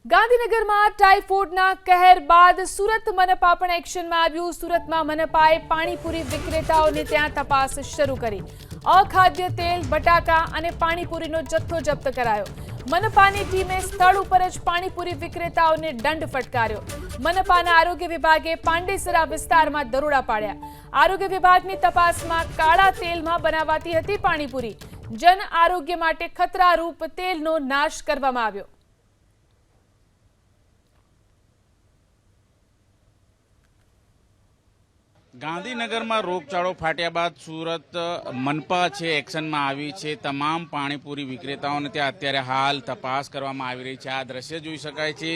ગાંધીનગરમાં ટાઇફોઇડના કહેર બાદ સુરત મનપા પણ એક્શનમાં આવ્યું। સુરતમાં મનપાએ પાણીપુરી વિક્રેતાઓને ત્યાં તપાસ શરૂ કરી। અખાદ્ય તેલ, બટાકા અને પાણીપુરીનો જથ્થો જપ્ત કરાયો। મનપાની ટીમે સ્થળ ઉપર જ પાણીપુરી વિક્રેતાઓને દંડ ફટકાર્યો। મનપાના આરોગ્ય વિભાગે પાંડેસરા વિસ્તારમાં દરોડા પાડ્યા। આરોગ્ય વિભાગની તપાસમાં કાળા તેલમાં બનાવાતી હતી પાણીપુરી। જન આરોગ્ય માટે ખતરારૂપ તેલનો નાશ કરવામાં આવ્યો। ગાંધીનગરમાં રોગચાળો ફાટ્યા બાદ સુરત મનપા છે એક્શનમાં આવી છે। તમામ પાણીપુરી વિક્રેતાઓને ત્યાં અત્યારે હાલ તપાસ કરવામાં આવી રહી છે। આ દ્રશ્ય જોઈ શકાય છે,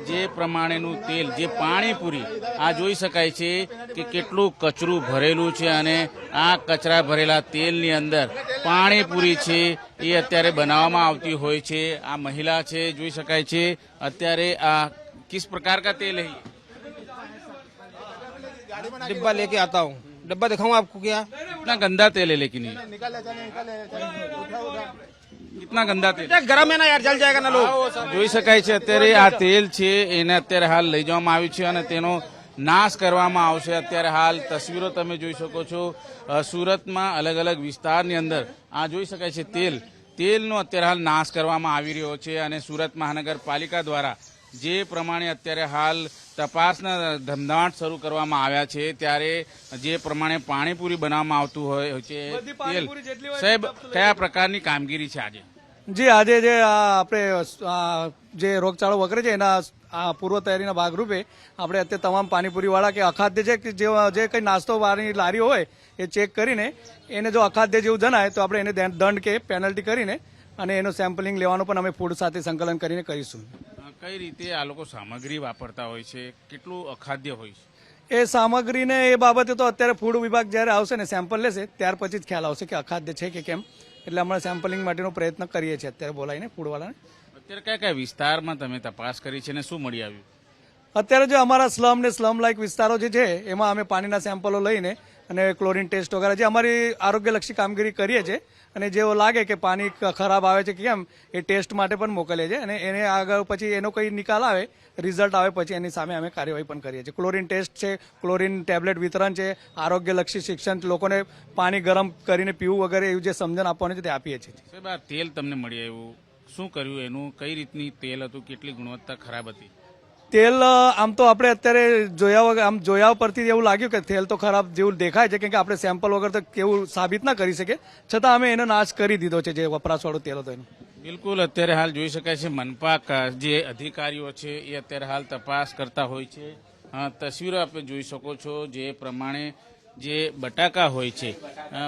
જે પ્રમાણેનું તેલ, જે પાણીપુરી, આ જોઈ શકાય છે કે કેટલું કચરું ભરેલું છે અને આ કચરા ભરેલા તેલની અંદર પાણીપુરી છે એ અત્યારે બનાવવામાં આવતી હોય છે। આ મહિલા છે, જોઈ શકાય છે અત્યારે આ કિસ પ્રકાર का तेल है? डिब्बा लेके आता हूँ। डिब्बा दिखाऊं आपको क्या? कितना गंदा तेल है लेकिन ये कितना गंदा तेल गरम है ना यार, जल जाएगा ना लोग। જોઈ શકાય છે અત્યારે આ તેલ છે એને અત્યારે હાલ લઈ જવામાં આવ્યું છે અને તેનો નાશ કરવામાં આવશે। અત્યારે હાલ તસવીરો તમે જોઈ શકો છો સુરતમાં અલગ અલગ વિસ્તારની અંદર આ જોઈ શકાય છે તેલનો અત્યારે હાલ નાશ કરવામાં આવી રહ્યો છે અને સુરત મહાનગરપાલિકા દ્વારા જે પ્રમાણે અત્યારે હાલ તપાસના ધમધમાટ શરૂ કરવામાં આવ્યા છે ત્યારે જે પ્રમાણે પાણીપુરી બનાવવામાં આવતું હોય છે તેલ, સાહેબ કયા પ્રકારની કામગીરી છે આજે? જી, આજે જે આપણે જે રોગચાળો વકરે છે એના પૂર્વ તૈયારીના ભાગરૂપે આપણે અત્યારે તમામ પાણીપુરીવાળા કે અખાદ્ય છે કે જે કંઈ નાસ્તો વાળી લારી હોય એ ચેક કરીને એને જો અખાદ્ય જેવું જણાય તો આપણે એને દંડ કે પેનલ્ટી કરીને અને એનું સેમ્પલિંગ લેવાનું પણ અમે ફૂડ સાથે સંકલન કરીને કરીશું। કઈ રીતે આ લોકો સામગ્રી વાપરતા હોય છે, કેટલું અખાદ્ય હોય છે? એ સામગ્રીને એ બાબતે તો અત્યારે ફૂડ વિભાગ જ્યારે આવશે ને સેમ્પલ લેશે ત્યાર પછી જ ખ્યાલ આવશે કે અખાદ્ય છે કે કેમ, એટલે અમે સેમ્પલિંગ માટેનો પ્રયત્ન કરીએ છીએ અત્યારે બોલાવીને ફૂડવાળાને। અત્યારે કયા કયા વિસ્તારમાં તમે તપાસ કરી છે અને શું મળી આવ્યું? અત્યારે જે અમારા સ્લમ ને સ્લમ લાઇક વિસ્તારો જે છે એમાં અમે પાણીના સેમ્પલો લઈને અને ક્લોરીન ટેસ્ટ વગેરે જે અમારી આરોગ્યલક્ષી કામગીરી કરીએ છીએ અને જેવો લાગે કે પાણી ખરાબ આવે છે કે કેમ એ ટેસ્ટ માટે પણ મોકલીએ છીએ અને એને આગળ પછી એનો કંઈ નિકાલ આવે, રિઝલ્ટ આવે પછી એની સામે અમે કાર્યવાહી પણ કરીએ છીએ। ક્લોરીન ટેસ્ટ છે, ક્લોરીન ટેબ્લેટ વિતરણ છે, આરોગ્યલક્ષી શિક્ષણ, લોકોને પાણી ગરમ કરીને પીવું વગેરે એવું જે સમજણ આપવાનું છે તે આપીએ છીએ। સાહેબ, આ તેલ તમને મળી આવ્યું, શું કર્યું એનું, કઈ રીતની તેલ હતું, કેટલી ગુણવત્તા ખરાબ હતી? તેલ આમ તો આપણે અત્યારે જોયા પરથી એવું લાગ્યું કે તેલ તો ખરાબ જેવું દેખાય છે, કેમ કે આપણે સેમ્પલ વગર તો કેવું સાબિત ના કરી શકે, છતાં અમે એનો નાશ કરી દીધો છે જે વપરાશવાળું તેલ હતું એનું। બિલકુલ, અત્યારે હાલ જોઈ શકાય છે મનપા જે અધિકારીઓ છે એ અત્યારે હાલ તપાસ કરતા હોય છે। તસવીરો આપણે જોઈ શકો છો જે પ્રમાણે જે બટાકા હોય છે,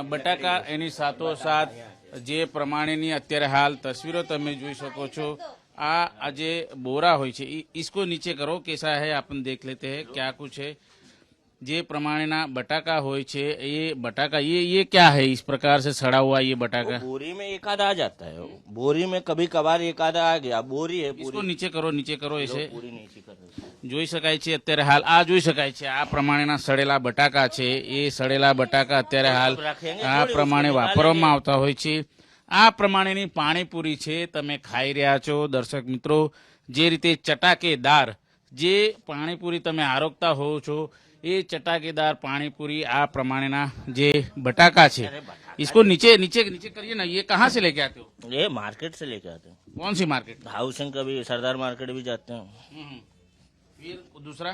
બટાકા એની સાથોસાથ જે પ્રમાણેની અત્યારે હાલ તસવીરો તમે જોઈ શકો છો। आ जे बोरा हो इसको नीचे करो, कैसा है अपन देख लेते हैं क्या कुछ है। जे प्रमाणेना बटाका हो ये बटाका ये क्या है इस प्रकार से सड़ा हुआ ये बटाका? बोरी में एक आधा आ जाता है, बोरी में कभी कभार एक आधा आ गया, बोरी है पूरी। इसको नीचे करो ऐसे पूरी नीचे करो। જોઈ શકાય છે અત્યારે હાલ આ જોઈ શકાય છે આ પ્રમાણેના સડેલા બટાકા છે। એ સડેલા બટાકા અત્યારે હાલ આ પ્રમાણે વાપરવામાં આવતા હોય છે। આ પ્રમાણેની પાણીપુરી છે તમે ખાઈ રહ્યા છો દર્શક મિત્રો। જે રીતે ચટાકેદાર જે પાણીપુરી તમે આરોગતા હોવ છો એ ચટાકેદાર પાણીપુરી આ પ્રમાણેના જે બટાકા છે इसको नीचे नीचे नीचे करिए ना। ये कहाँ से लेके आते हो? ये मार्केट से लेके आते हैं। कौन सी मार्केट? हाउसिंग, कभी सरदार मार्केट भी जाते हैं। फिर दूसरा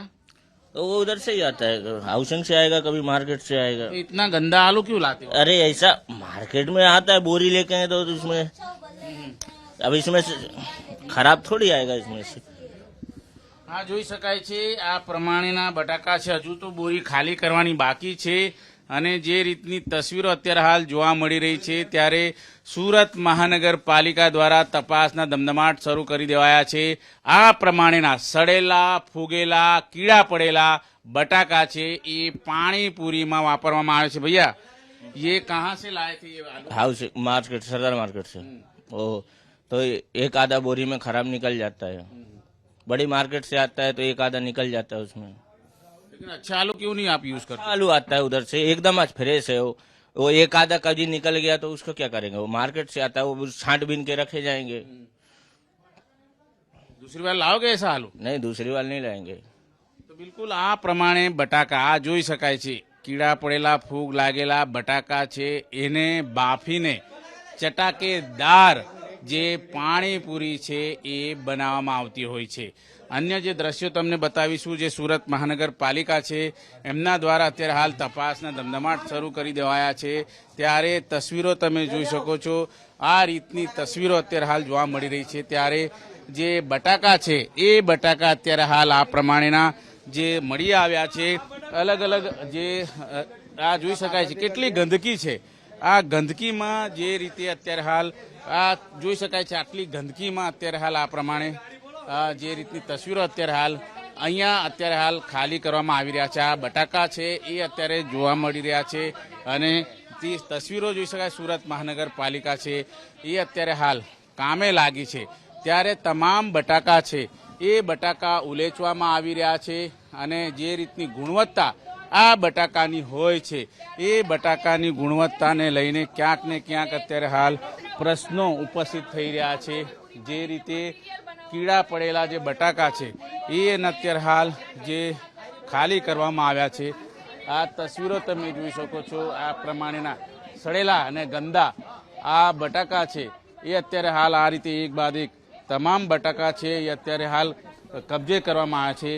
तो वो उधर से ही आता है, हाउसिंग से आएगा, कभी मार्केट से आएगा। तो इतना गंदा आलू क्यों लाते हो? अरे ऐसा मार्केट में आता है, बोरी लेके आए तो इसमें अब इसमें खराब थोड़ी आएगा इसमें से। हाँ, જોઈ શકાય છે આ પ્રમાણેના બટાકા છે। હજુ તો બોરી ખાલી કરવાની બાકી છે અને જે રીતની તસવીરો અત્યારે હાલ જોવા મળી રહી છે ત્યારે સુરત મહાનગરપાલિકા દ્વારા તપાસના ધમધમાટ શરૂ કરી દેવાયા છે। આ પ્રમાણેના સડેલા, ફૂગેલા, કીડા પડેલા બટાકા છે એ પાણીપુરીમાં વાપરવામાં આવે છે। ભૈયા, ये कहाँ से लाए थे ये आलू? हाउसिंग मार्केट, सरदार मार्केट से। ओ तो एक आधा बोरी में खराब निकल जाता है, बड़ी मार्केट से आता है तो एक आधा निकल जाता है उसमें। लेकिन अच्छा आलू क्यों नहीं आप यूज करते? आलू आता है उधर से एकदम आज फ्रेश है, वो एक आधा कभी निकल गया तो उसको क्या करेंगे? वो मार्केट से आता है, वो छांट बीन के रखे जाएंगे। दूसरी बार लाओगे ऐसा आलू? नहीं, दूसरी बार नहीं लाएंगे। તો બિલકુલ આ પ્રમાણે બટાકા આ જોઈ શકાય છે, કીડા પડેલા ફૂગ લાગેલા બટાકા છે એને બાફીને ચટાકેદાર જે પાણીપુરી છે એ બનાવવામાં આવતી હોય છે. અન્ય જે દ્રશ્યો તમને બતાવીશું, જે સુરત મહાનગરપાલિકા છે એમના દ્વારા અત્યારે હાલ તપાસના ધમધમાટ શરૂ કરી દેવાયા છે. ત્યારે તસવીરો તમે જોઈ શકો છો, આ રીતની તસવીરો અત્યારે હાલ જોવા મળી રહી છે. ત્યારે જે બટાકા છે એ બટાકા અત્યારે હાલ આ પ્રમાણેના જે મળી આવ્યા છે, અલગ અલગ જે આ જોઈ શકાય છે કેટલી ગંદકી છે. આ ગંદકીમાં જે રીતે અત્યારે હાલ આ જોઈ શકાય છે, આટલી ગંદકીમાં અત્યારે હાલ આ પ્રમાણે જે રીતની તસવીરો અત્યારે હાલ અહીંયા અત્યારે હાલ ખાલી કરવામાં આવી રહ્યા છે. આ બટાકા છે એ અત્યારે જોવા મળી રહ્યા છે અને તે તસવીરો જોઈ શકાય. સુરત મહાનગરપાલિકા છે એ અત્યારે હાલ કામે લાગી છે. ત્યારે તમામ બટાકા છે એ બટાકા ઉલેચવામાં આવી રહ્યા છે અને જે રીતની ગુણવત્તા આ બટાકાની હોય છે એ બટાકાની ગુણવત્તાને લઈને ક્યાંક ને ક્યાંક અત્યારે હાલ પ્રશ્નો ઉપસ્થિત થઈ રહ્યા છે. જે રીતે કીડા પડેલા જે બટાકા છે એ અત્યારે હાલ જે ખાલી કરવામાં આવ્યા છે. આ તસવીરો તમે જોઈ શકો છો, આ પ્રમાણેના સડેલા અને ગંદા આ બટાકા છે એ અત્યારે હાલ આ રીતે એક બાદ એક તમામ બટાકા છે એ અત્યારે હાલ કબજે કરવામાં આવ્યા છે.